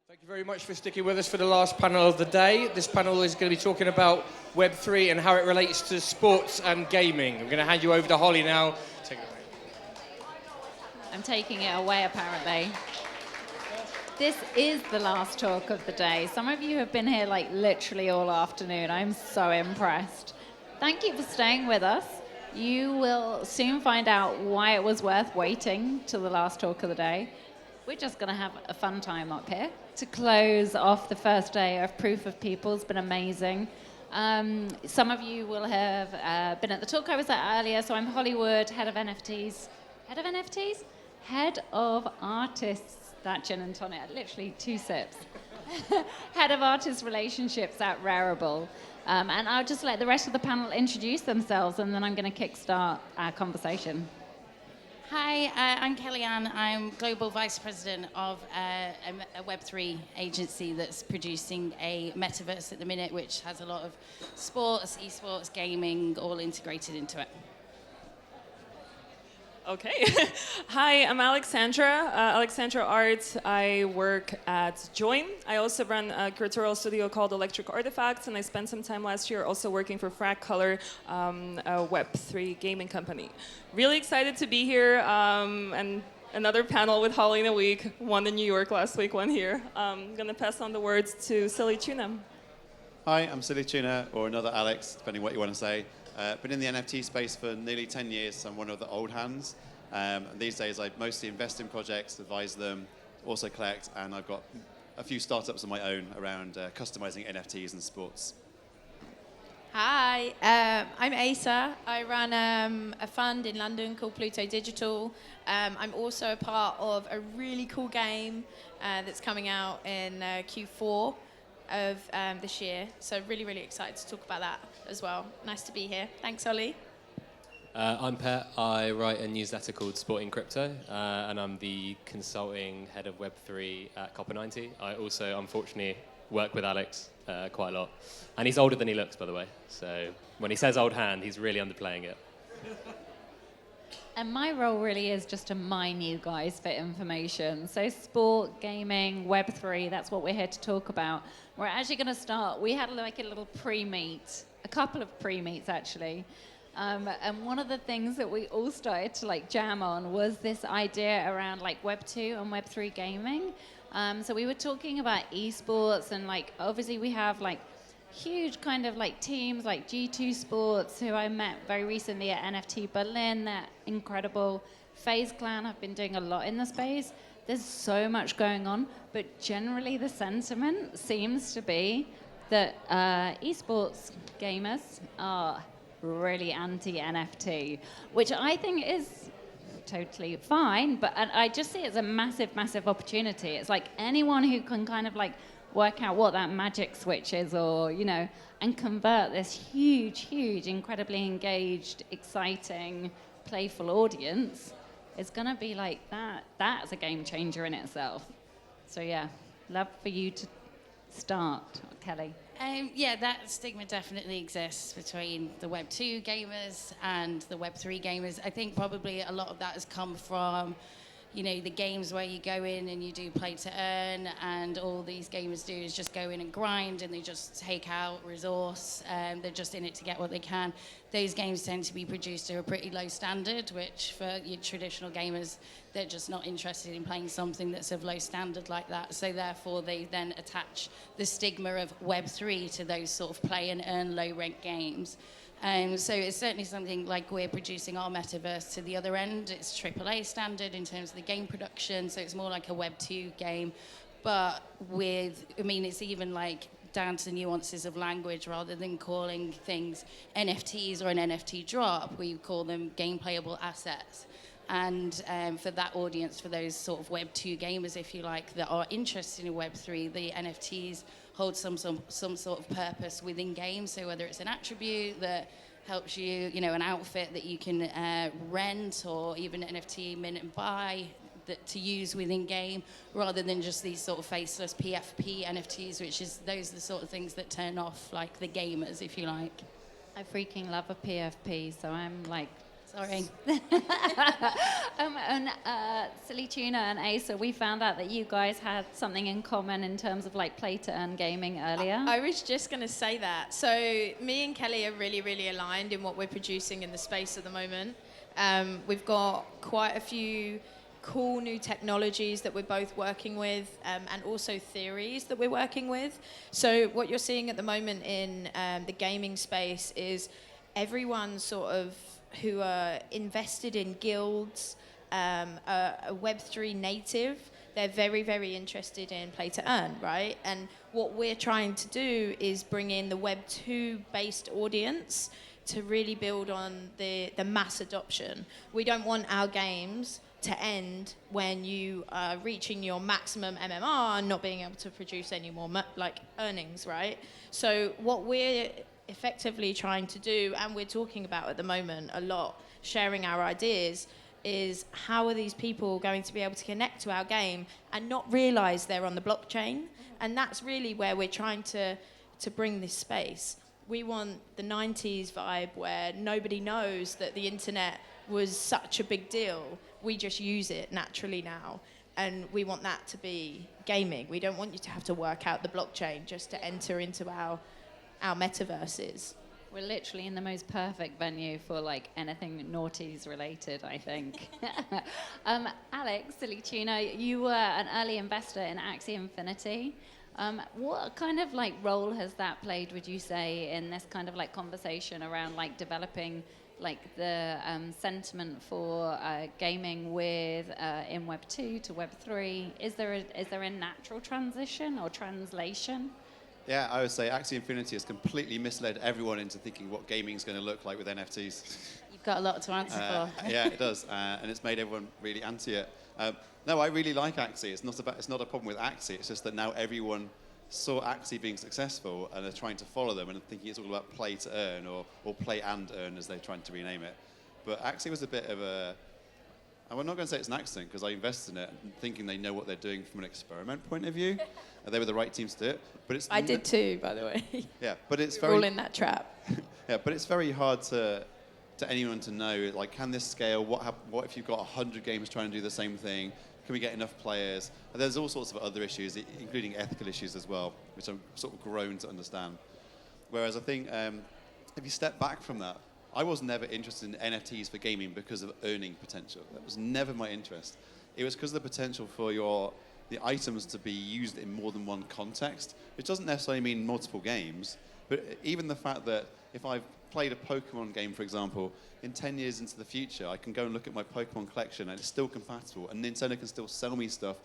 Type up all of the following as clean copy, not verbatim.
Thank you very much for sticking with us for the last panel of the day. This panel is going to be talking about Web3 and how it relates to sports and gaming. I'm going to hand you over to Holly now. Take it away. I'm taking it away, apparently. This is the last talk of the day. Some of you have been here like literally all afternoon. I'm so impressed. Thank you for staying with us. You will soon find out why it was worth waiting till the last talk of the day. We're just going to have a fun time up here. To close off the first day of Proof of People has been amazing. Some of you will have been at the talk I was at earlier. So I'm Hollywood, head of NFTs. Head of NFTs? Head of artists. That gin and tonic, literally 2 sips. Head of artist relationships at Rarible. And I'll just let the rest of the panel introduce themselves, and then I'm going to kickstart our conversation. Hi, I'm Kellyanne. I'm Global Vice President of a Web3 agency that's producing a metaverse at the minute, which has a lot of sports, esports, gaming, all integrated into it. Okay. Hi, I'm Alexandra. Alexandra Art. I work at Join. I also run a curatorial studio called Electric Artifacts, and I spent some time last year also working for Frag Color, a Web3 gaming company. Really excited to be here, and another panel with Holly in a week. One in New York last week, one here. I'm going to pass on the words to Silly Tuna. Hi, I'm Silly Tuna, or another Alex, depending what you want to say. Been in the NFT space for nearly 10 years, so I'm one of the old hands. And these days I mostly invest in projects, advise them, also collect, and I've got a few startups of my own around customizing NFTs and sports. Hi, I'm Asa. I run a fund in London called Pluto Digital. I'm also a part of a really cool game that's coming out in Q4 of this year. So really, really excited to talk about that as well. Nice to be here. Thanks, Ollie. I'm Pet. I write a newsletter called Sporting Crypto, and I'm the consulting head of Web3 at Copper90. I also, unfortunately, work with Alex quite a lot. And he's older than he looks, by the way. So when he says old hand, he's really underplaying it. And my role really is just to mine you guys for information. So sport, gaming, Web3, that's what we're here to talk about. We're actually going to start, we had like a little pre-meet, a couple of pre-meets actually. And one of the things that we all started to like jam on was this idea around like Web2 and Web3 gaming. So we were talking about esports, and like obviously we have like huge kind of like teams like G2 Sports, who I met very recently at NFT Berlin. They're incredible. FaZe Clan have been doing a lot in the space. There's so much going on, but generally the sentiment seems to be that esports gamers are really anti-NFT, which I think is totally fine, but I just see it as a massive, massive opportunity. It's like anyone who can kind of like work out what that magic switch is, or, you know, and convert this huge, huge, incredibly engaged, exciting, playful audience is going to be like that. That's a game changer in itself. So yeah, love for you to start, Kelly. Yeah, that stigma definitely exists between the Web2 gamers and the Web3 gamers. I think probably a lot of that has come from, you know, the games where you go in and you do play to earn, and all these gamers do is just go in and grind, and they just take out resource, they're just in it to get what they can. Those games tend to be produced to a pretty low standard, which for your traditional gamers, they're just not interested in playing something that's of low standard like that. So therefore they then attach the stigma of Web3 to those sort of play and earn low rent games. So it's certainly something like we're producing our metaverse to the other end. It's AAA standard in terms of the game production, so it's more like a Web2 game, but with, I mean, it's even like down to the nuances of language. Rather than calling things NFTs or an NFT drop, we call them game playable assets. And for that audience, for those sort of Web2 gamers, if you like, that are interested in Web3, the NFTs hold some sort of purpose within games. So whether it's an attribute that helps you, you know, an outfit that you can rent, or even NFT mint and buy that to use within game, rather than just these sort of faceless PFP NFTs, which is those are the sort of things that turn off like the gamers, if you like. I freaking love a PFP, so I'm like, Sorry. Silly Tuna and Asa, we found out that you guys had something in common in terms of like play to earn gaming earlier. I was just going to say that. So me and Kelly are really, really aligned in what we're producing in the space at the moment. We've got quite a few cool new technologies that we're both working with, and also theories that we're working with. So what you're seeing at the moment in the gaming space is everyone sort of who are invested in guilds, a Web3 native, they're very, very interested in play to earn, right? And what we're trying to do is bring in the Web2 based audience to really build on the mass adoption. We don't want our games to end when you are reaching your maximum MMR and not being able to produce any more earnings, right? So what we're effectively trying to do, and we're talking about at the moment a lot, sharing our ideas, is how are these people going to be able to connect to our game and not realize they're on the blockchain? And that's really where we're trying to bring this space. We want the 90s vibe where nobody knows that the internet was such a big deal. We just use it naturally now. And we want that to be gaming. We don't want you to have to work out the blockchain just to enter into our metaverses. We're literally in the most perfect venue for like anything naughties related, I think. Alex, Silly Tuna, you were an early investor in Axie Infinity. What kind of like role has that played, would you say, in this kind of like conversation around like developing like the sentiment for gaming with in Web 2 to Web 3? Is there a natural transition or translation? Yeah, I would say Axie Infinity has completely misled everyone into thinking what gaming is going to look like with NFTs. You've got a lot to answer for. Yeah, it does, and it's made everyone really anti it. No, I really like Axie. It's not a problem with Axie. It's just that now everyone saw Axie being successful and are trying to follow them and thinking it's all about play to earn or play and earn as they're trying to rename it. But Axie was a bit of a... I'm not going to say it's an accident because I invested in it thinking they know what they're doing from an experiment point of view. They were the right teams to do it. But it's I did too, by the way. Yeah, but it's We're very... all in that trap. Yeah, but it's very hard to anyone to know, like, can this scale? What if you've got 100 games trying to do the same thing? Can we get enough players? And there's all sorts of other issues, including ethical issues as well, which I'm sort of grown to understand. Whereas I think if you step back from that, I was never interested in NFTs for gaming because of earning potential. That was never my interest. It was because of the potential for the items to be used in more than one context, which doesn't necessarily mean multiple games, but even the fact that if I've played a Pokemon game, for example, in 10 years into the future, I can go and look at my Pokemon collection and it's still compatible, and Nintendo can still sell me stuff,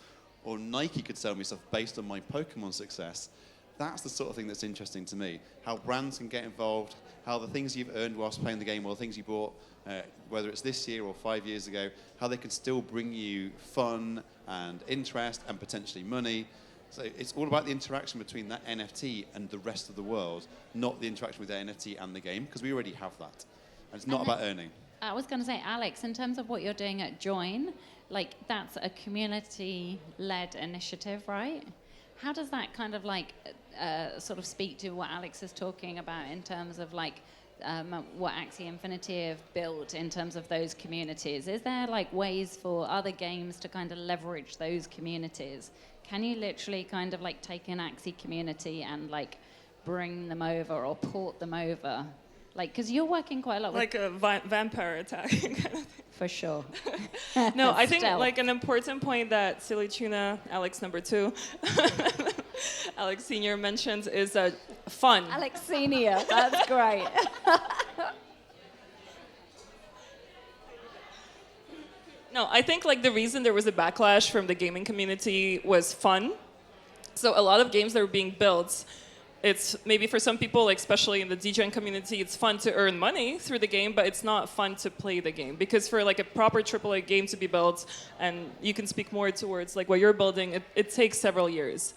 or Nike could sell me stuff based on my Pokemon success. That's the sort of thing that's interesting to me. How brands can get involved, how the things you've earned whilst playing the game or the things you bought, whether it's this year or 5 years ago, how they can still bring you fun and interest and potentially money. So it's all about the interaction between that NFT and the rest of the world, not the interaction with the NFT and the game, because we already have that. And it's not about earning. I was going to say, Alex, in terms of what you're doing at Join, like that's a community-led initiative, right? How does that kind of like sort of speak to what Alex is talking about in terms of like what Axie Infinity have built in terms of those communities? Is there like ways for other games to kind of leverage those communities? Can you literally kind of like take an Axie community and like bring them over or port them over? Like, because you're working quite a lot with... Like a vampire attack kind of thing. For sure. No, I think Stealth. like an important point that Silly Tuna, Alex number 2, Alex Senior mentions is fun. Alex Senior, that's great. No, I think like the reason there was a backlash from the gaming community was fun. So a lot of games that were being built, it's maybe for some people, like especially in the DGen community, it's fun to earn money through the game, but it's not fun to play the game. Because for like a proper AAA game to be built, and you can speak more towards like what you're building, it takes several years.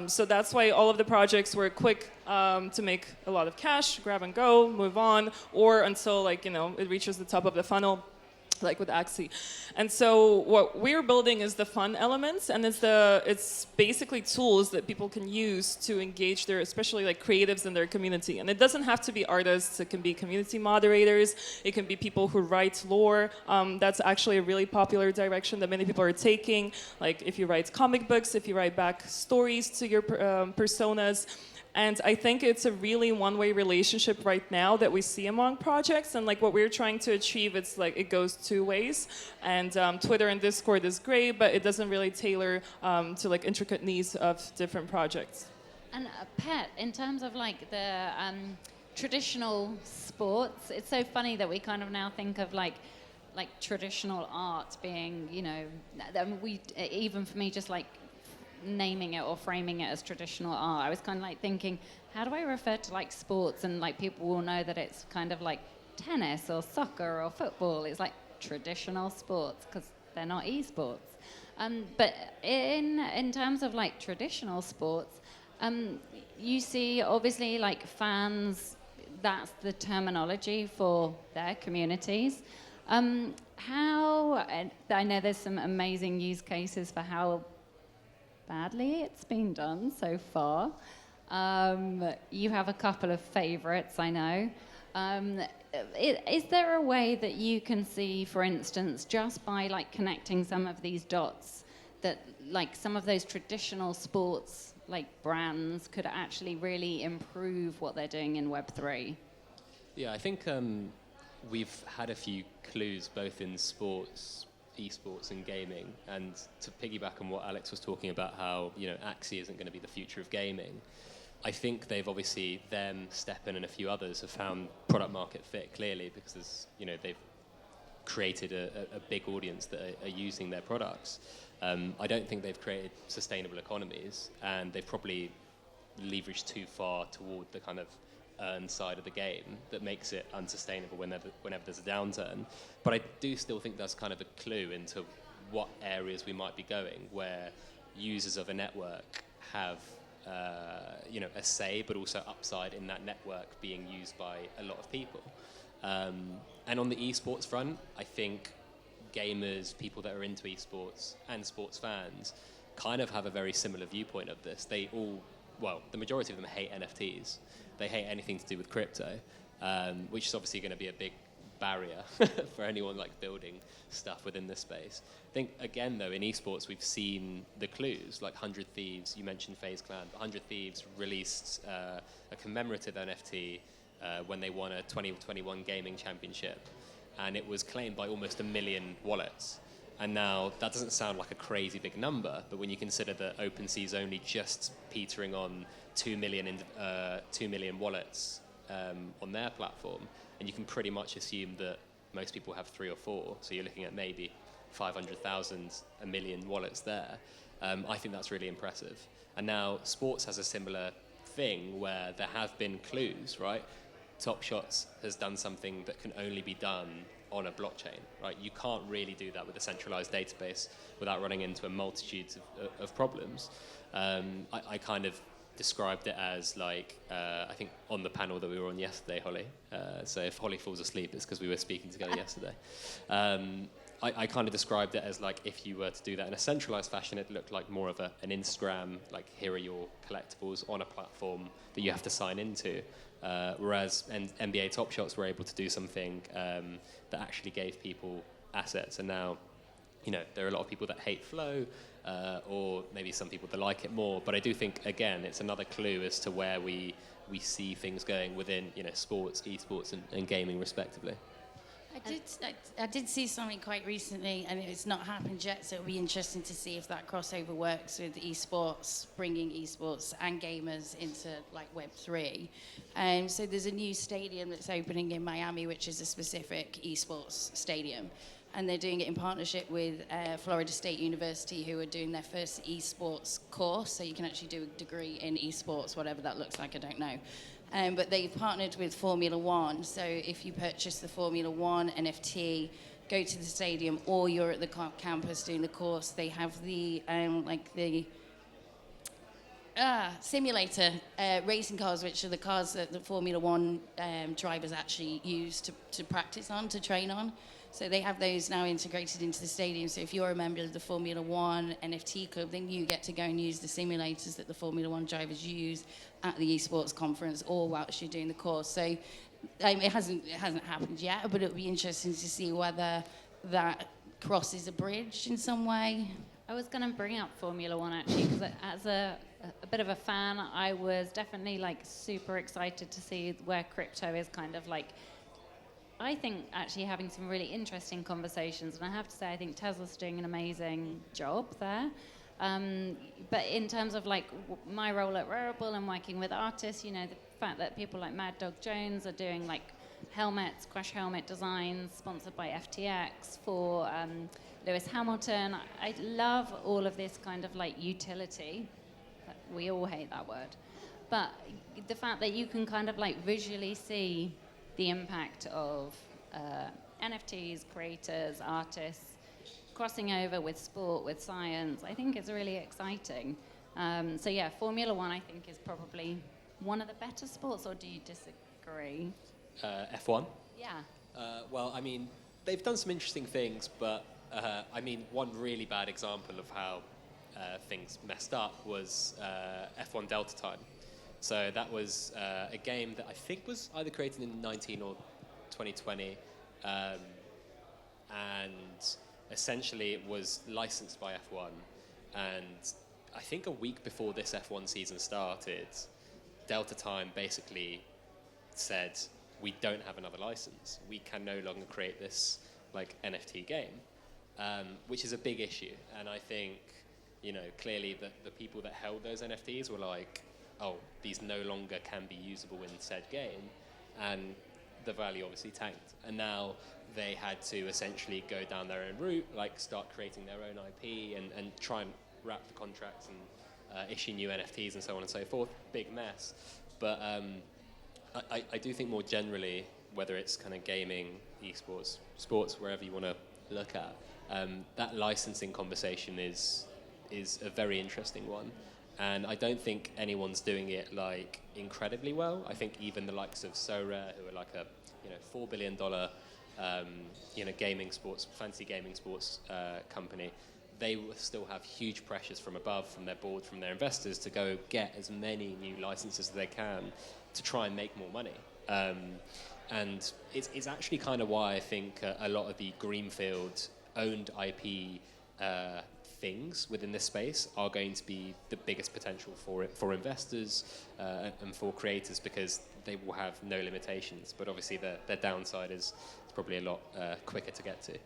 So that's why all of the projects were quick to make a lot of cash, grab and go, move on, or until like, you know, it reaches the top of the funnel. like with Axie. And so what we're building is the fun elements, and it's basically tools that people can use to engage their, especially like creatives in their community. And it doesn't have to be artists, it can be community moderators, it can be people who write lore. That's actually a really popular direction that many people are taking. Like if you write comic books, if you write back stories to your personas. And I think it's a really one-way relationship right now that we see among projects. And like what we're trying to achieve, it's like it goes two ways. And Twitter and Discord is great, but it doesn't really tailor to like intricate needs of different projects. And Pet, in terms of like the traditional sports, it's so funny that we kind of now think of like traditional art being, you know, even for me, just like naming it or framing it as traditional art, I was kind of like thinking, how do I refer to like sports and like people will know that it's kind of like tennis or soccer or football? It's like traditional sports because they're not esports. But in terms of like traditional sports, you see obviously like fans, that's the terminology for their communities. I know there's some amazing use cases for how badly it's been done so far. You have a couple of favorites, I know. Is there a way that you can see, for instance, just by like connecting some of these dots, that like some of those traditional sports like brands could actually really improve what they're doing in Web3? Yeah, I think we've had a few clues both in sports, esports and gaming, and to piggyback on what Alex was talking about, how, you know, Axie isn't going to be the future of gaming. I think they've obviously, Steppen and a few others have found product market fit clearly because there's, you know, they've created a big audience that are using their products. I don't think they've created sustainable economies, and they've probably leveraged too far toward the kind of earn side of the game that makes it unsustainable whenever there's a downturn. But I do still think that's kind of a clue into what areas we might be going, where users of a network have you know, a say, but also upside in that network being used by a lot of people. And on the esports front, I think gamers, people that are into esports and sports fans kind of have a very similar viewpoint of this. They all, well, the majority of them hate NFTs. They hate anything to do with crypto, which is obviously going to be a big barrier for anyone like building stuff within this space. I think, again, though, in esports, we've seen the clues, like 100 Thieves, you mentioned FaZe Clan. 100 Thieves released a commemorative NFT when they won a 2021 gaming championship, and it was claimed by almost 1 million wallets. And now, that doesn't sound like a crazy big number, but when you consider that OpenSea's only just petering on 2 million wallets on their platform, and you can pretty much assume that most people have 3 or 4, so you're looking at maybe 500,000, 1 million wallets there. I think that's really impressive. And now sports has a similar thing where there have been clues, right? Top Shots has done something that can only be done on a blockchain, right? You can't really do that with a centralized database without running into a multitude of problems. I kind of described it as like, I think on the panel that we were on yesterday, Holly, so if Holly falls asleep, it's because we were speaking together yesterday. I kind of described it as like, if you were to do that in a centralized fashion, it looked like more of an Instagram, like here are your collectibles on a platform that you have to sign into. Whereas NBA Top Shots were able to do something that actually gave people assets. And now, you know, there are a lot of people that hate Flow, or maybe some people that like it more. But I do think, again, it's another clue as to where we see things going within, you know, sports, esports, and gaming, respectively. I did see something quite recently, and it's not happened yet, so it'll be interesting to see if that crossover works with esports, bringing esports and gamers into like Web3. So there's a new stadium that's opening in Miami, which is a specific esports stadium. And they're doing it in partnership with Florida State University, who are doing their first esports course. So you can actually do a degree in esports, whatever that looks like, I don't know. But they've partnered with Formula One. So if you purchase the Formula One NFT, go to the stadium, or you're at the campus doing the course, they have the simulator racing cars, which are the cars that the Formula One drivers actually use to practice on, to train on. So they have those now integrated into the stadium. So if you're a member of the Formula One NFT club, then you get to go and use the simulators that the Formula One drivers use at the esports conference or whilst you're doing the course. So it hasn't happened yet, but it'll be interesting to see whether that crosses a bridge in some way. I was going to bring up Formula One actually, because as a bit of a fan, I was definitely like super excited to see where crypto is kind of like, I think actually having some really interesting conversations. And I have to say, I think Tezos is doing an amazing job there. But in terms of like my role at Wearable and working with artists, you know, the fact that people like Mad Dog Jones are doing like helmets, crash helmet designs sponsored by FTX for Lewis Hamilton. I love all of this kind of like utility. We all hate that word. But the fact that you can kind of like visually see the impact of NFTs, creators, artists, crossing over with sport, with science, I think it's really exciting. So yeah, Formula One I think is probably one of the better sports, or do you disagree? F1? Yeah. Well, I mean, they've done some interesting things, but I mean, one really bad example of how things messed up was F1 Delta Time. So that was a game that I think was either created in 19 or 2020, and essentially it was licensed by F1. And I think a week before this F1 season started, Delta Time basically said, we don't have another license. We can no longer create this like NFT game, which is a big issue. And I think, you know, clearly the people that held those NFTs were like, oh, these no longer can be usable in said game, and the value obviously tanked. And now they had to essentially go down their own route, like start creating their own IP and try and wrap the contracts and issue new NFTs and so on and so forth. Big mess. But I do think more generally, whether it's kind of gaming, esports, sports, wherever you want to look at, that licensing conversation is a very interesting one. And I don't think anyone's doing it like incredibly well. I think even the likes of SoRare, who are like a $4 billion gaming sports, fantasy gaming sports company, they will still have huge pressures from above, from their board, from their investors, to go get as many new licenses as they can to try and make more money. And it's actually kind of why I think a lot of the greenfield owned IP things within this space are going to be the biggest potential for investors and for creators, because they will have no limitations. But obviously their downside is probably a lot quicker to get to.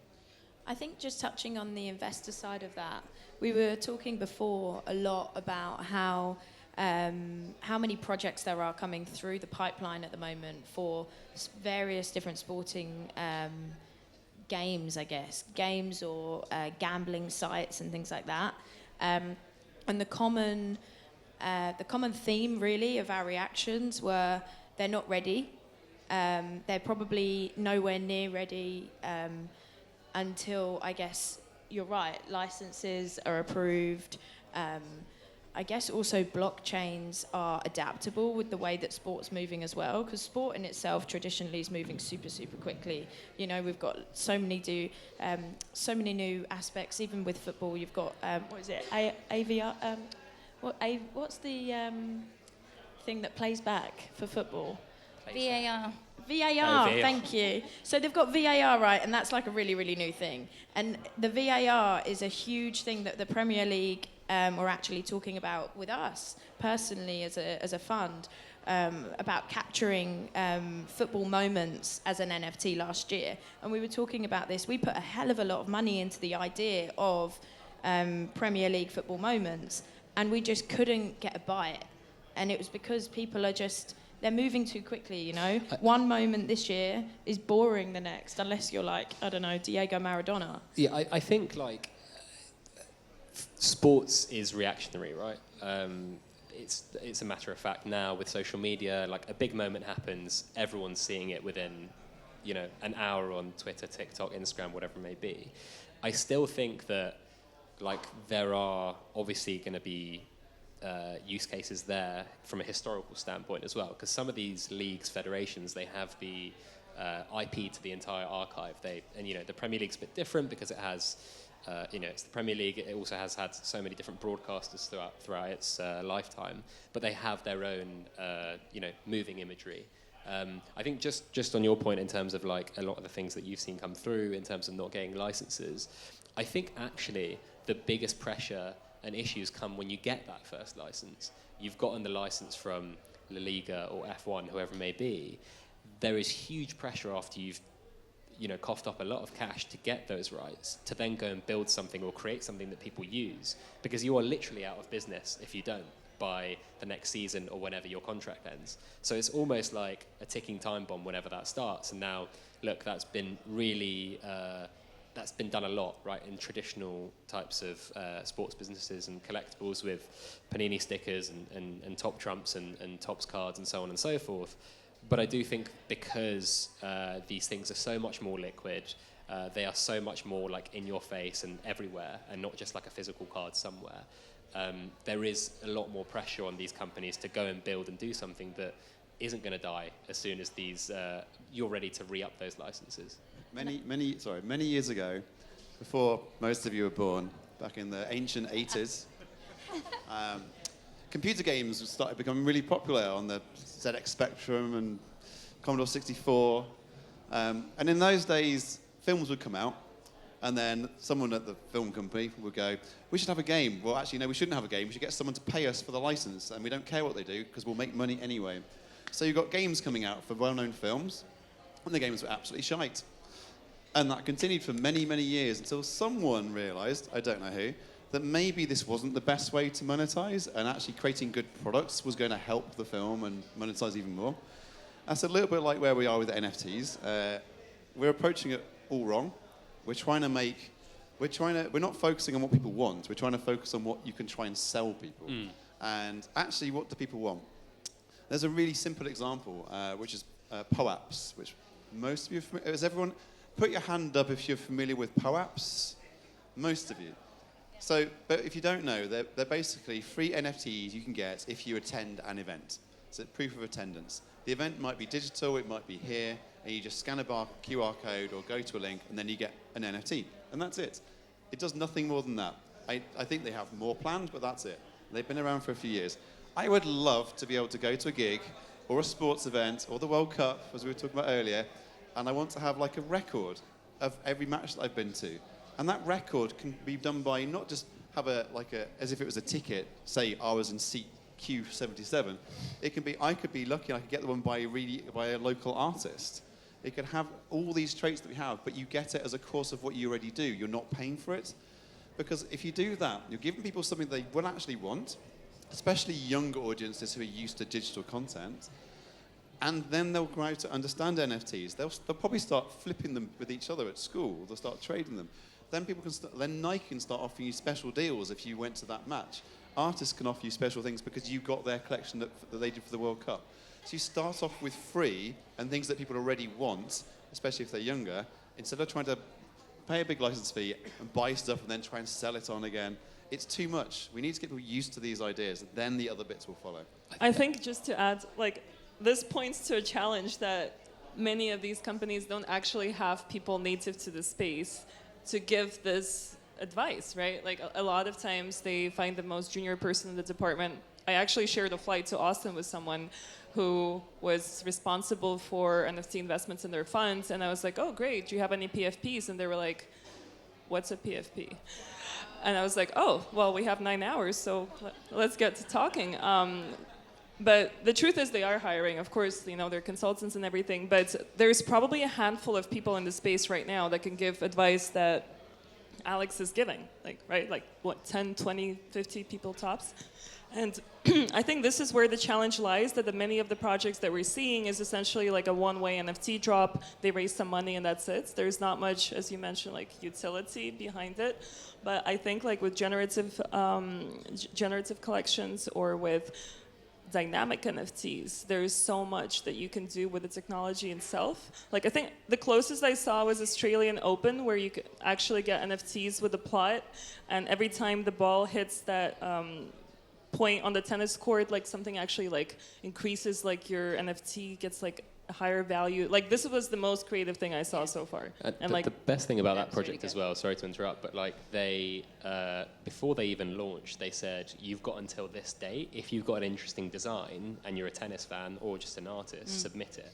I think just touching on the investor side of that, we were talking before a lot about how many projects there are coming through the pipeline at the moment for various different sporting games, I guess, games or gambling sites and things like that. And the common theme really of our reactions were they're not ready. They're probably nowhere near ready until, I guess, you're right, licenses are approved. I guess also blockchains are adaptable with the way that sport's moving as well, because sport in itself traditionally is moving super, super quickly. You know, we've got so many new aspects. Even with football, you've got what is it? AVR. What's the thing that plays back for football? VAR. VAR, thank you. So they've got VAR, right, and that's like a really, really new thing. And the VAR is a huge thing that the Premier League were actually talking about with us personally as a fund, about capturing football moments as an NFT last year. And we were talking about this. We put a hell of a lot of money into the idea of Premier League football moments, and we just couldn't get a bite. And it was because people are just... they're moving too quickly, you know? One moment this year is boring the next, unless you're like, I don't know, Diego Maradona. Yeah, I think, like, sports is reactionary, right? It's a matter of fact now with social media, like a big moment happens, everyone's seeing it within, you know, an hour on Twitter, TikTok, Instagram, whatever it may be. I still think that, like, there are obviously going to be use cases there from a historical standpoint as well, because some of these leagues, federations, they have the IP to the entire archive. The Premier League's a bit different because it has, it's the Premier League. It also has had so many different broadcasters throughout its lifetime, but they have their own, moving imagery. I think just on your point in terms of like a lot of the things that you've seen come through in terms of not getting licenses, I think actually the biggest pressure and issues come when you get that first license. You've gotten the license from La Liga or F1, whoever it may be. There is huge pressure after you've coughed up a lot of cash to get those rights, to then go and build something or create something that people use, because you are literally out of business if you don't by the next season or whenever your contract ends. So it's almost like a ticking time bomb whenever that starts. And now, look, that's been really, that's been done a lot, right, in traditional types of sports businesses and collectibles with Panini stickers and top trumps and tops cards and so on and so forth. But I do think because these things are so much more liquid, they are so much more like in your face and everywhere, and not just like a physical card somewhere. There is a lot more pressure on these companies to go and build and do something that isn't going to die as soon as you're ready to re-up those licenses. Many years ago, before most of you were born, back in the ancient 80s, computer games started becoming really popular on the ZX Spectrum and Commodore 64. And in those days, films would come out, and then someone at the film company would go, we should have a game. Well, actually, no, we shouldn't have a game. We should get someone to pay us for the license, and we don't care what they do, because we'll make money anyway. So you've got games coming out for well-known films, and the games were absolutely shite. And that continued for many, many years until someone realized, I don't know who, that maybe this wasn't the best way to monetize, and actually creating good products was going to help the film and monetize even more. That's a little bit like where we are with the NFTs. We're approaching it all wrong. We're not focusing on what people want. We're trying to focus on what you can try and sell people. And actually, what do people want? There's a really simple example, which is POAPs, which most of you, is everyone, put your hand up if you're familiar with POAPs. Most of you. So, but if you don't know, they're basically free NFTs you can get if you attend an event. So proof of attendance. The event might be digital, it might be here, and you just scan a QR code or go to a link, and then you get an NFT. And that's it. It does nothing more than that. I think they have more planned, but that's it. They've been around for a few years. I would love to be able to go to a gig or a sports event or the World Cup, as we were talking about earlier, and I want to have like a record of every match that I've been to. And that record can be done by not just have as if it was a ticket, say I was in seat Q77. It can be, I could be lucky, I could get the one by a local artist. It could have all these traits that we have, but you get it as a course of what you already do. You're not paying for it. Because if you do that, you're giving people something they will actually want, especially younger audiences who are used to digital content, and then they'll grow to understand NFTs. They'll probably start flipping them with each other at school. They'll start trading them. Then then Nike can start offering you special deals if you went to that match. Artists can offer you special things because you got their collection that they did for the World Cup. So you start off with free and things that people already want, especially if they're younger, instead of trying to pay a big license fee and buy stuff and then try and sell it on again. It's too much. We need to get people used to these ideas, and then the other bits will follow. I think just to add, this points to a challenge that many of these companies don't actually have people native to the space to give this advice, right? A lot of times they find the most junior person in the department. I actually shared a flight to Austin with someone who was responsible for NFT investments in their funds, and I was like, oh, great, do you have any PFPs? And they were like, what's a PFP? And I was like, oh, well, we have 9 hours, so let's get to talking. But the truth is they are hiring. Of course, they're consultants and everything, but there's probably a handful of people in the space right now that can give advice that Alex is giving, 10, 20, 50 people tops. And I think this is where the challenge lies, that many of the projects that we're seeing is essentially like a one-way NFT drop. They raise some money and that's it. There's not much, as you mentioned, utility behind it. But I think with generative collections or with dynamic NFTs, there's so much that you can do with the technology itself. I think the closest I saw was Australian Open, where you could actually get NFTs with a plot, and every time the ball hits that point on the tennis court, something actually increases, your NFT gets higher value. Like this was the most creative thing I saw so far. And the best thing about that That's really project as good. well, sorry to interrupt, but like they, before they even launched, they said, you've got until this date. If you've got an interesting design and you're a tennis fan or just an artist, submit it.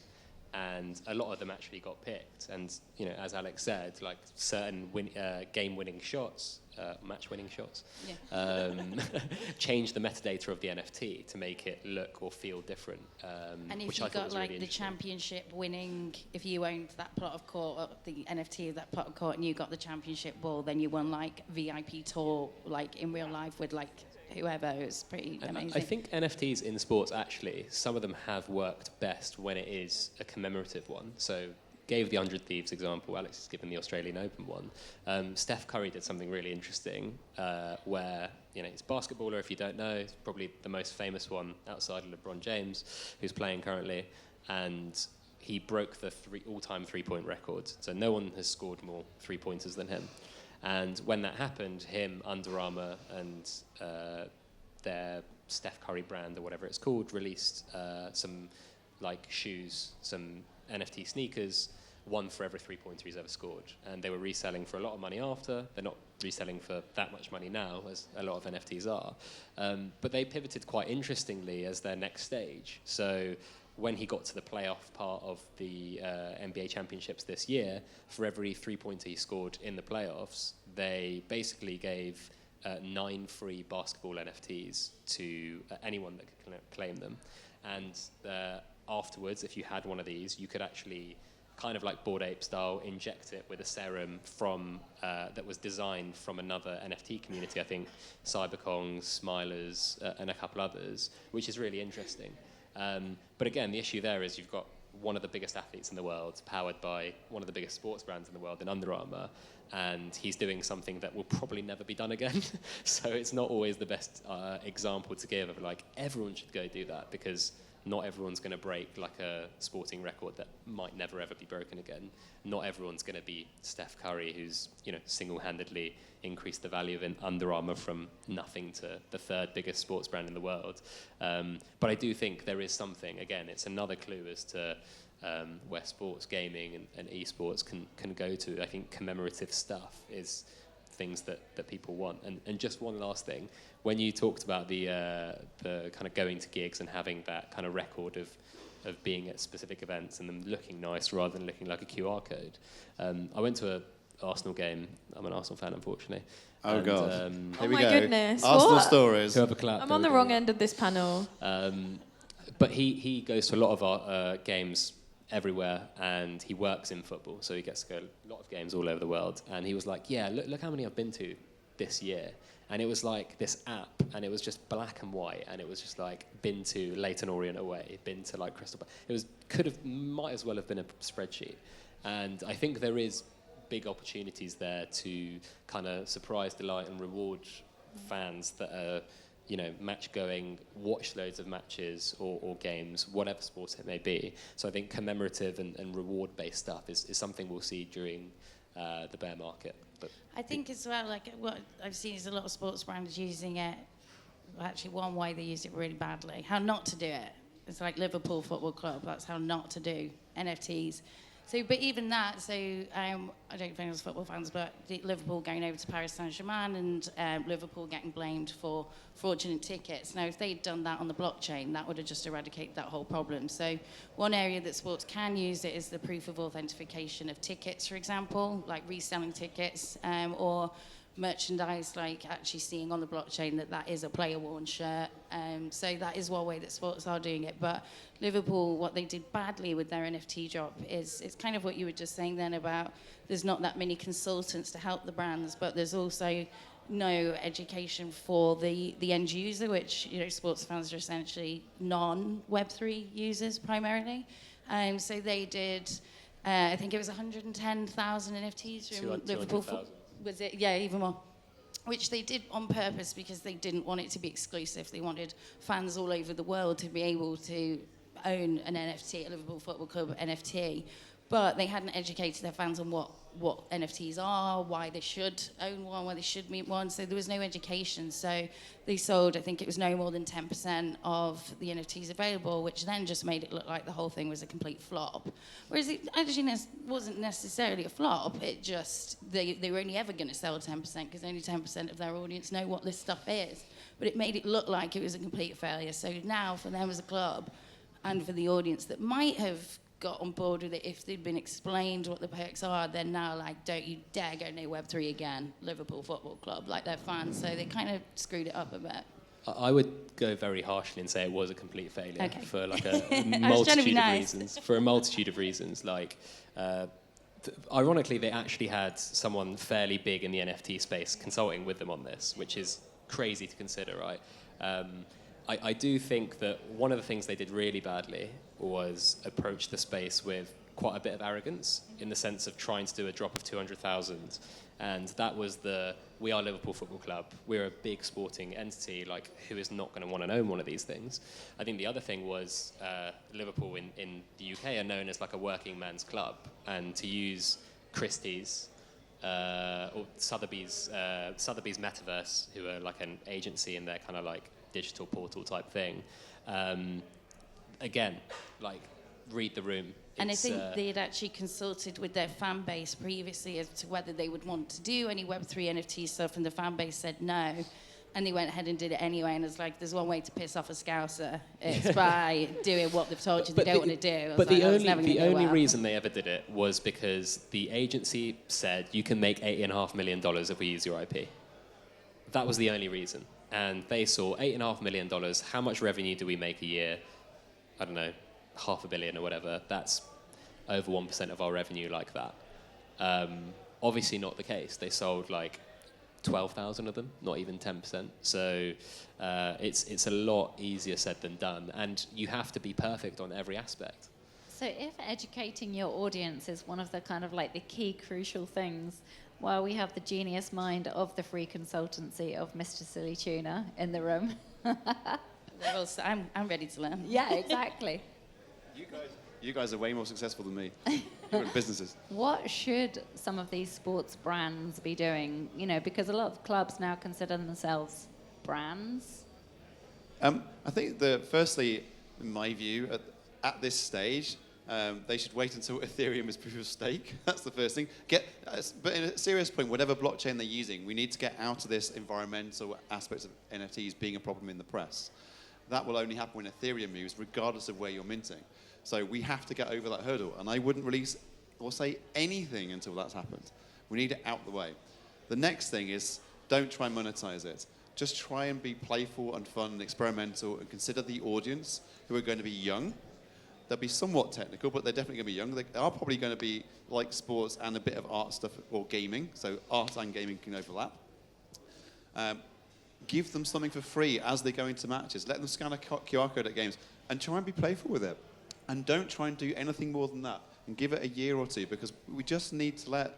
And a lot of them actually got picked. And, you know, as Alex said, like certain game-winning shots, match-winning shots, change the metadata of the NFT to make it look or feel different, And if which you I thought got was like really the interesting. championship winning, if you owned that plot of court, or the NFT of that plot of court, and you got the championship ball, then you won like VIP tour, like in real life with like whoever. It was pretty amazing. I think NFTs in sports, actually, some of them have worked best when it is a commemorative one. So gave the 100 Thieves example, Alex has given the Australian Open one. Steph Curry did something really interesting where, you know, he's a basketballer, if you don't know, he's probably the most famous one outside of LeBron James, who's playing currently, and he broke the all-time three-point record. So no one has scored more three-pointers than him. And when that happened, him, Under Armour, and their Steph Curry brand, or whatever it's called, released some like shoes, some NFT sneakers, one for every three-pointer he's ever scored. And they were reselling for a lot of money after. They're not reselling for that much money now, as a lot of NFTs are. But they pivoted quite interestingly as their next stage. So when he got to the playoff part of the NBA championships this year, for every three-pointer he scored in the playoffs, they basically gave 9 free basketball NFTs to anyone that could claim them. And afterwards, if you had one of these, you could actually, kind of like Bored Ape style, inject it with a serum from that was designed from another NFT community, I think Cyberkong, Smilers, and a couple others, which is really interesting. But again, the issue there is you've got one of the biggest athletes in the world, powered by one of the biggest sports brands in the world in Under Armour, and he's doing something that will probably never be done again. So it's not always the best example to give of like, everyone should go do that, because not everyone's going to break like a sporting record that might never ever be broken again. Not everyone's going to be Steph Curry, who's, you know, single-handedly increased the value of Under Armour from nothing to the third biggest sports brand in the world. But I do think there is something, again, it's another clue as to where sports, gaming and esports can go to. I think commemorative stuff is things that people want. And just one last thing, when you talked about the kind of going to gigs and having that kind of record of being at specific events and them looking nice rather than looking like a QR code. I went to an Arsenal game. I'm an Arsenal fan, unfortunately. Oh, and, God. Oh Here we my go. goodness. Arsenal What? stories. Whoever clapped, I'm there on we the go. wrong end of this panel. But he goes to a lot of our games everywhere, and he works in football, so he gets to go to a lot of games all over the world. And he was like, yeah, look how many I've been to this year. And it was like this app, and it was just black and white, and it was just like, been to Leyton Orient away, been to like Crystal Palace. Might as well have been a spreadsheet. And I think there is big opportunities there to kind of surprise, delight, and reward fans that are, you know, match going, watch loads of matches or games, whatever sport it may be. So I think commemorative and reward-based stuff is something we'll see during the bear market. But I think as well, like what I've seen is a lot of sports brands using it. Well, actually, one way they use it really badly. How not to do it. It's like Liverpool Football Club. That's how not to do NFTs. So, but even that, so I don't think it was football fans, but Liverpool going over to Paris Saint-Germain and Liverpool getting blamed for fraudulent tickets. Now, if they'd done that on the blockchain, that would have just eradicated that whole problem. So one area that sports can use it is the proof of authentication of tickets, for example, like reselling tickets or merchandise, like actually seeing on the blockchain that is a player-worn shirt. So that is one way that sports are doing it. But Liverpool, what they did badly with their NFT drop is it's kind of what you were just saying then about there's not that many consultants to help the brands, but there's also no education for the end user, which, you know, sports fans are essentially non-Web3 users primarily. So they did, I think it was 110,000 NFTs from Liverpool. 200,000. Was it? Yeah, even more. Which they did on purpose because they didn't want it to be exclusive. They wanted fans all over the world to be able to own an NFT, a Liverpool Football Club NFT. but they hadn't educated their fans on what NFTs are, why they should own one, why they should meet one. So there was no education. So they sold, I think it was no more than 10% of the NFTs available, which then just made it look like the whole thing was a complete flop. Whereas it actually wasn't necessarily a flop. It just, they were only ever going to sell 10% because only 10% of their audience know what this stuff is. But it made it look like it was a complete failure. So now for them as a club and for the audience that might have got on board with it if they'd been explained what the perks are, they're now like, don't you dare go near Web3 again, Liverpool Football Club, like their fans. So they kind of screwed it up a bit. I would go very harshly and say it was a complete failure for like a reasons. For a multitude of reasons, like ironically, they actually had someone fairly big in the NFT space consulting with them on this, which is crazy to consider, right? I do think that one of the things they did really badly was approach the space with quite a bit of arrogance in the sense of trying to do a drop of 200,000. And that was we are Liverpool Football Club. We're a big sporting entity. Like, who is not going to want to own one of these things? I think the other thing was Liverpool in the UK are known as like a working man's club. And to use Christie's or Sotheby's Metaverse, who are like an agency in their kind of like digital portal type thing. Again, like, read the room. And I think they had actually consulted with their fan base previously as to whether they would want to do any Web3 NFT stuff, and the fan base said no. And they went ahead and did it anyway, and it's like, there's one way to piss off a Scouser. It's by doing what they've told you they don't want to do. But the only reason they ever did it was because the agency said, you can make $8.5 million if we use your IP. That was the only reason. And they saw $8.5 million. How much revenue do we make a year? I don't know, $500 million or whatever. That's over 1% of our revenue like that. Obviously not the case. They sold like 12,000 of them, not even 10%. So it's a lot easier said than done. And you have to be perfect on every aspect. So if educating your audience is one of the kind of like the key crucial things, well, we have the genius mind of the free consultancy of Mr. Silly Tuna in the room. I'm ready to learn. Yeah, exactly. You guys are way more successful than me. You're in businesses. What should some of these sports brands be doing? You know, because a lot of clubs now consider themselves brands. I think firstly, in my view, at this stage, they should wait until Ethereum is proof of stake. That's the first thing. But in a serious point, whatever blockchain they're using, we need to get out of this environmental aspects of NFTs being a problem in the press. That will only happen when Ethereum moves, regardless of where you're minting. So we have to get over that hurdle. And I wouldn't release or say anything until that's happened. We need it out the way. The next thing is, don't try and monetize it. Just try and be playful and fun and experimental, and consider the audience who are going to be young. They'll be somewhat technical, but they're definitely going to be young. They are probably going to be like sports and a bit of art stuff or gaming. So art and gaming can overlap. Give them something for free as they go into matches. Let them scan a QR code at games and try and be playful with it. And don't try and do anything more than that. And give it a year or two, because we just need to let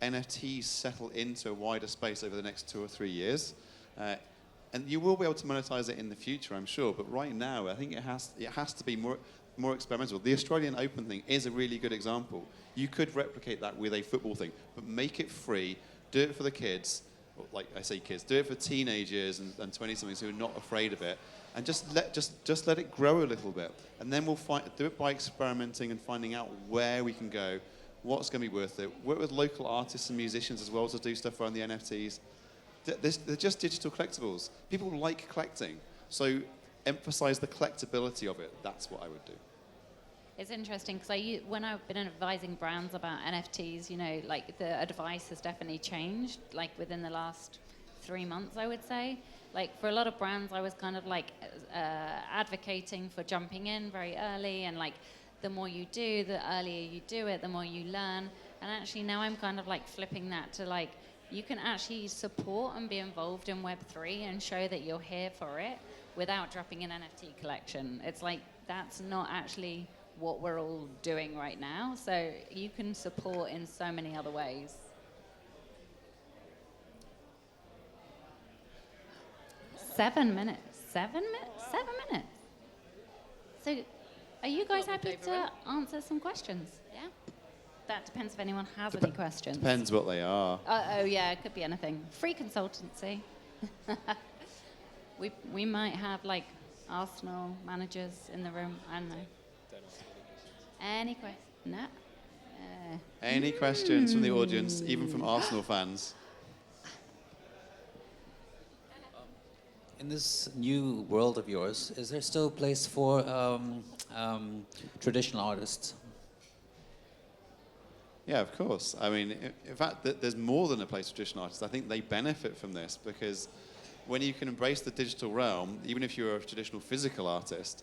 NFTs settle into a wider space over the next 2 or 3 years. And you will be able to monetize it in the future, I'm sure. But right now, I think it has to be more experimental. The Australian Open thing is a really good example. You could replicate that with a football thing, but make it free. Do it for the kids. Like I say kids, do it for teenagers and 20-somethings who are not afraid of it. And just let it grow a little bit. And then we'll do it by experimenting and finding out where we can go, what's going to be worth it. Work with local artists and musicians as well to do stuff around the NFTs. They're just digital collectibles. People like collecting. So emphasize the collectability of it. That's what I would do. It's interesting because when I've been advising brands about NFTs, you know, like the advice has definitely changed, like within the last 3 months, I would say. Like for a lot of brands, I was kind of like advocating for jumping in very early, and like the more you do, the earlier you do it, the more you learn. And actually now I'm kind of like flipping that to like, you can actually support and be involved in Web3 and show that you're here for it without dropping an NFT collection. It's like, that's not actually what we're all doing right now. So you can support in so many other ways. Seven minutes. So are you guys happy to answer some questions? Yeah? that depends if anyone has any questions. Depends what they are. Oh yeah, it could be anything. Free consultancy. we might have like Arsenal managers in the room. I don't know. Any questions? No. Any questions from the audience, even from Arsenal fans? In this new world of yours, is there still a place for traditional artists? Yeah, of course. I mean, in fact, there's more than a place for traditional artists. I think they benefit from this because when you can embrace the digital realm, even if you're a traditional physical artist,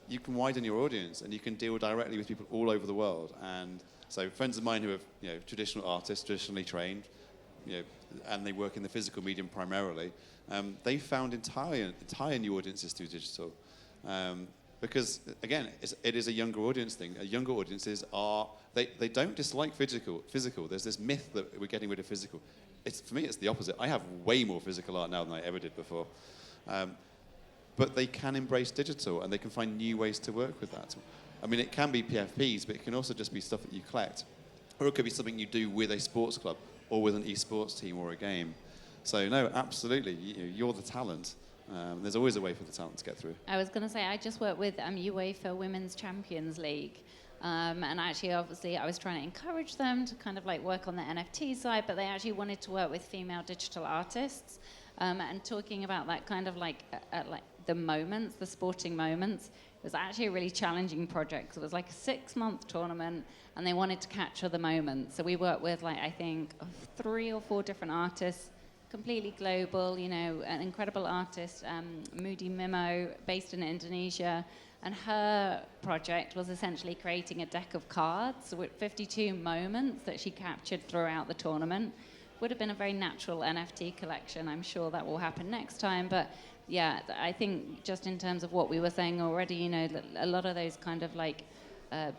you can widen your audience and you can deal directly with people all over the world. And so friends of mine who are traditional artists, traditionally trained, and they work in the physical medium primarily, they found entire new audiences through digital. Because, again, it is a younger audience thing. Younger audiences they don't dislike physical. There's this myth that we're getting rid of physical. For me, it's the opposite. I have way more physical art now than I ever did before. But they can embrace digital, and they can find new ways to work with that. I mean, it can be PFPs, but it can also just be stuff that you collect. Or it could be something you do with a sports club, or with an esports team, or a game. So, no, absolutely, you're the talent. There's always a way for the talent to get through. I was going to say, I just work with UEFA Women's Champions League. And actually, obviously, I was trying to encourage them to kind of like work on the NFT side, but they actually wanted to work with female digital artists. And talking about that kind of like the moments, the sporting moments, it was actually a really challenging project. It was like a 6-month tournament, and they wanted to capture the moments. So we worked with I think 3 or 4 different artists, completely global, an incredible artist, Moody Mimo, based in Indonesia. And her project was essentially creating a deck of cards with 52 moments that she captured throughout the tournament. Would have been a very natural NFT collection. I'm sure that will happen next time. But yeah, I think just in terms of what we were saying already, a lot of those kind of like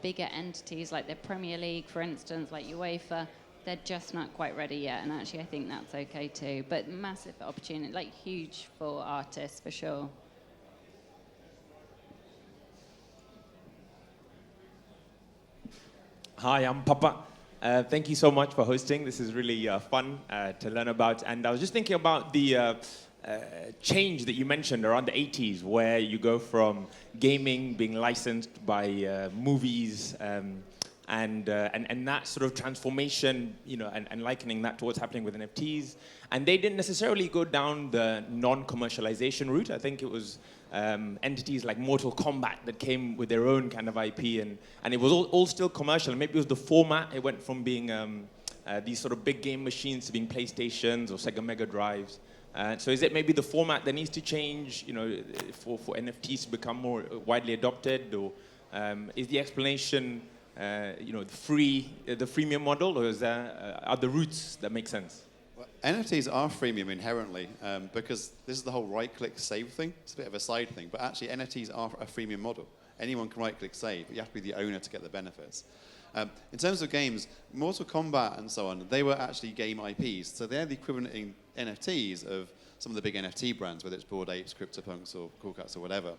bigger entities, like the Premier League, for instance, like UEFA, they're just not quite ready yet. And actually, I think that's okay too. But massive opportunity, like huge for artists for sure. Hi, I'm Papa. Thank you so much for hosting. This is really fun to learn about. And I was just thinking about the change that you mentioned around the 80s, where you go from gaming being licensed by movies and that sort of transformation, and likening that to what's happening with NFTs. And they didn't necessarily go down the non-commercialization route. I think it was entities like Mortal Kombat that came with their own kind of IP, and it was all still commercial. Maybe it was the format. It went from being these sort of big game machines to being PlayStations or Sega Mega Drives. So is it maybe the format that needs to change, for NFTs to become more widely adopted, or is the explanation, the freemium model, or is there other routes that make sense? Well, NFTs are freemium inherently because this is the whole right-click save thing. It's a bit of a side thing, but actually NFTs are a freemium model. Anyone can right-click save, but you have to be the owner to get the benefits. In terms of games, Mortal Kombat and so on, they were actually game IPs, so they're the equivalent in NFTs of some of the big NFT brands, whether it's Bored Apes, CryptoPunks, or Cool Cats, or whatever.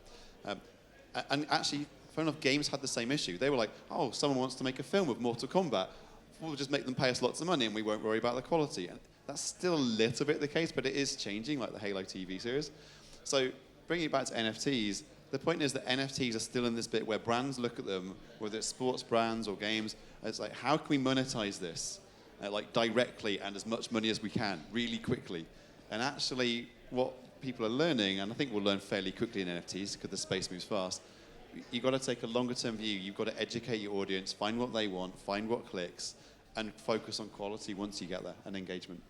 And actually, fair enough, games had the same issue. They were like, oh, someone wants to make a film of Mortal Kombat. We'll just make them pay us lots of money and we won't worry about the quality. And that's still a little bit the case, but it is changing, like the Halo TV series. So bringing it back to NFTs, the point is that NFTs are still in this bit where brands look at them, whether it's sports brands or games, and it's like, how can we monetize this directly and as much money as we can, really quickly? And actually, what people are learning, and I think we'll learn fairly quickly in NFTs because the space moves fast, you've got to take a longer-term view. You've got to educate your audience, find what they want, find what clicks, and focus on quality once you get there, and engagement.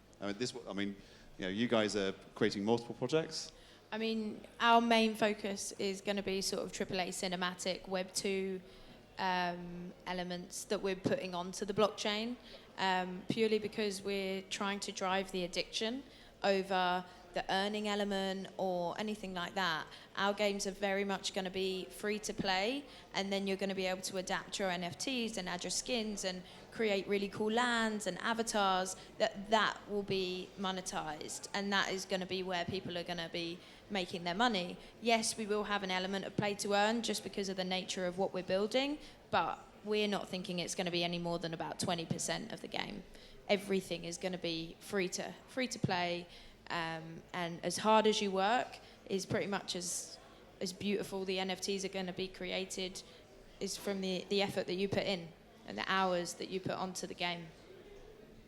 You guys are creating multiple projects. I mean, our main focus is going to be sort of AAA cinematic Web2 elements that we're putting onto the blockchain, purely because we're trying to drive the addiction over the earning element or anything like that. Our games are very much going to be free to play, and then you're going to be able to adapt your NFTs and add your skins and create really cool lands and avatars that will be monetized, and that is going to be where people are going to be making their money. Yes, we will have an element of play to earn just because of the nature of what we're building, but we're not thinking it's going to be any more than about 20% of the game. Everything is going to be free to play, and as hard as you work is pretty much as beautiful the NFTs are going to be created is from the effort that you put in and the hours that you put onto the game.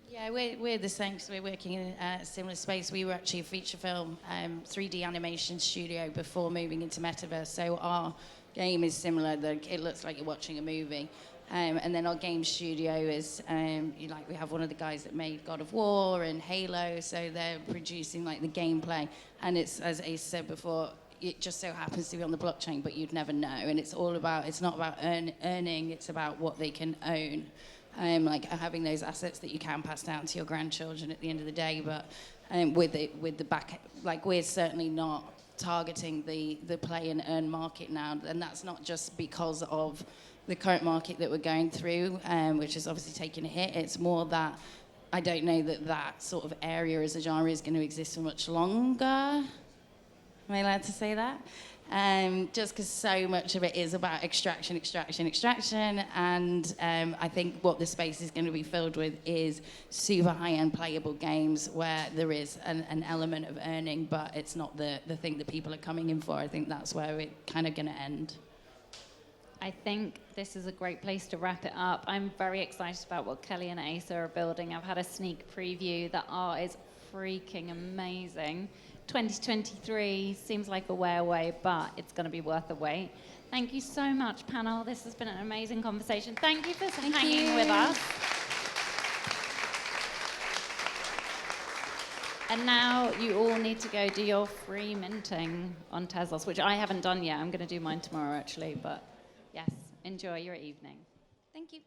Yeah, we're the same, because we're working in a similar space. We were actually a feature film 3D animation studio before moving into metaverse, so our game is similar. It looks like you're watching a movie. And then our game studio is, we have one of the guys that made God of War and Halo, so they're producing like the gameplay. And it's, as Ace said before, it just so happens to be on the blockchain, but you'd never know. And it's not about earning, it's about what they can own. Like having those assets that you can pass down to your grandchildren at the end of the day. But with the back, like we're certainly not targeting the play and earn market now. And that's not just because of the current market that we're going through, which is obviously taking a hit. It's more that I don't know that sort of area as a genre is going to exist for much longer. Am I allowed to say that? Just because so much of it is about extraction, and I think what the space is going to be filled with is super high-end playable games where there is an element of earning, but it's not the thing that people are coming in for. I think that's where we're kind of going to end. I think this is a great place to wrap it up. I'm very excited about what Kelly and Asa are building. I've had a sneak preview. The art is freaking amazing. 2023 seems like a way away, but it's going to be worth the wait. Thank you so much, panel. This has been an amazing conversation. Thank you for hanging with us. And now you all need to go do your free minting on Tezos, which I haven't done yet. I'm going to do mine tomorrow, actually. But yes, enjoy your evening. Thank you.